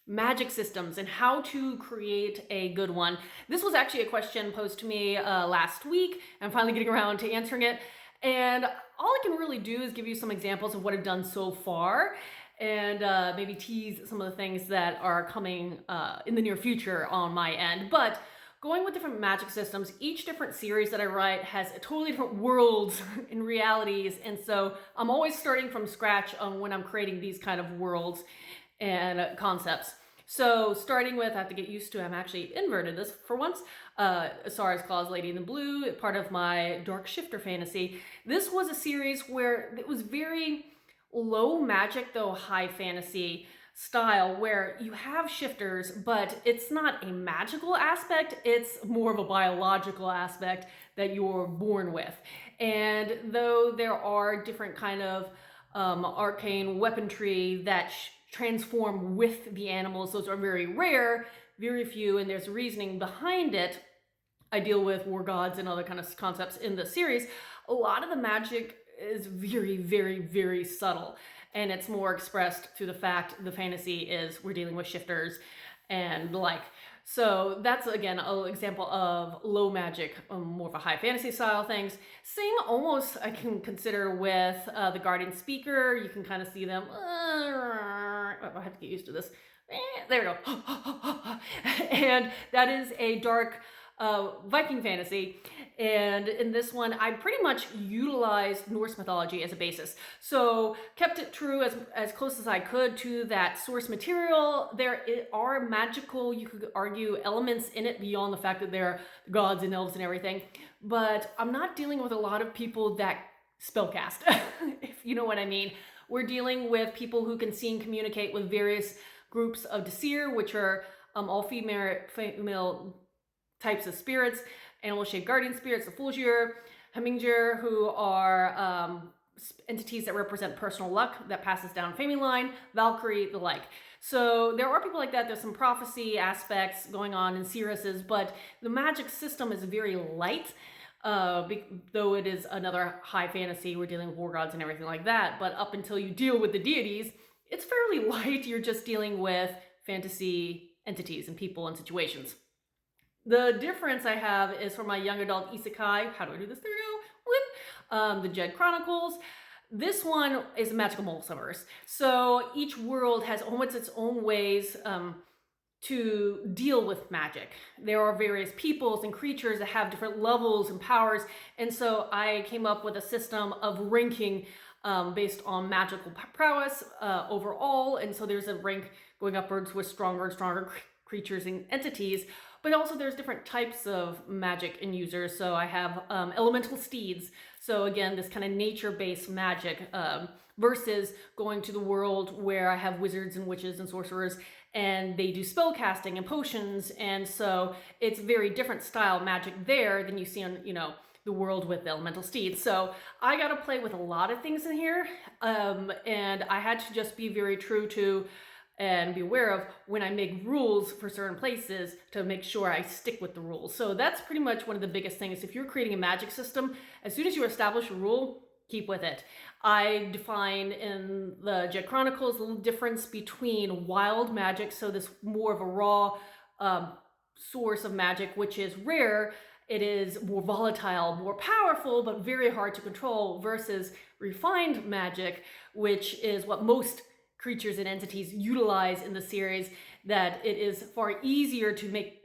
magic systems and how to create a good one. This was actually a question posed to me last week. I'm finally getting around to answering it. And all I can really do is give you some examples of what I've done so far and maybe tease some of the things that are coming in the near future on my end. But going with different magic systems, each different series that I write has a totally different worlds and realities. And so I'm always starting from scratch on when I'm creating these kind of worlds and concepts. So starting with, I have to get used to, I'm actually inverted this for once, Asara's Claws, Lady in the Blue, part of my Dark Shifter fantasy. This was a series where it was very low magic, though high fantasy style, where you have shifters, but it's not a magical aspect, it's more of a biological aspect that you're born with. And though there are different kind of arcane weaponry that transform with the animals, those are very rare, very few, and there's reasoning behind it. I deal with war gods and other kind of concepts in the series. A lot of the magic is very, very, very subtle, and it's more expressed through the fact the fantasy is we're dealing with shifters and the like. So that's, again, an example of low magic, more of a high fantasy style things. Same almost I can consider with the Guardian Speaker. You can kind of see them. I have to get used to this. There we go. And that is a dark Viking fantasy. And in this one, I pretty much utilized Norse mythology as a basis. So kept it true as close as I could to that source material. There are magical, you could argue, elements in it beyond the fact that they're gods and elves and everything. But I'm not dealing with a lot of people that spellcast, if you know what I mean. We're dealing with people who can see and communicate with various groups of Disir, which are all female types of spirits, animal-shaped guardian spirits, the Fulgir, Hemingir, who are entities that represent personal luck that passes down family line, Valkyrie, the like. So there are people like that. There's some prophecy aspects going on in Cirrus's, but the magic system is very light, though it is another high fantasy. We're dealing with war gods and everything like that. But up until you deal with the deities, it's fairly light. You're just dealing with fantasy entities and people and situations. The difference I have is for my young adult isekai. How do I do this? There we go. With the Jed Chronicles. This one is a magical multiverse. So each world has almost its own ways to deal with magic. There are various peoples and creatures that have different levels and powers. And so I came up with a system of ranking based on magical prowess overall. And so there's a rank going upwards with stronger and stronger creatures and entities. But also there's different types of magic and users. So I have elemental steeds. So again, this kind of nature-based magic versus going to the world where I have wizards and witches and sorcerers and they do spell casting and potions. And so it's very different style magic there than you see on, the world with the elemental steeds. So I got to play with a lot of things in here. And I had to just be very true to and be aware of when I make rules for certain places to make sure I stick with the rules. So that's pretty much one of the biggest things. If you're creating a magic system, as soon as you establish a rule, keep with it. I define in the Jed Chronicles a little difference between wild magic, so this more of a raw source of magic, which is rare. It is more volatile, more powerful, but very hard to control, versus refined magic, which is what most creatures and entities utilize in the series, that it is far easier to make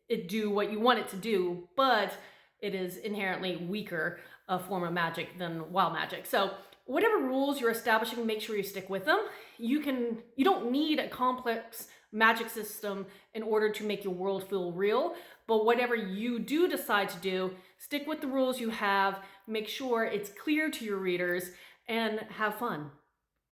it do what you want it to do, but it is inherently weaker a form of magic than wild magic. So whatever rules you're establishing, make sure you stick with them. You don't need a complex magic system in order to make your world feel real, but whatever you do decide to do, stick with the rules you have, make sure it's clear to your readers, and have fun.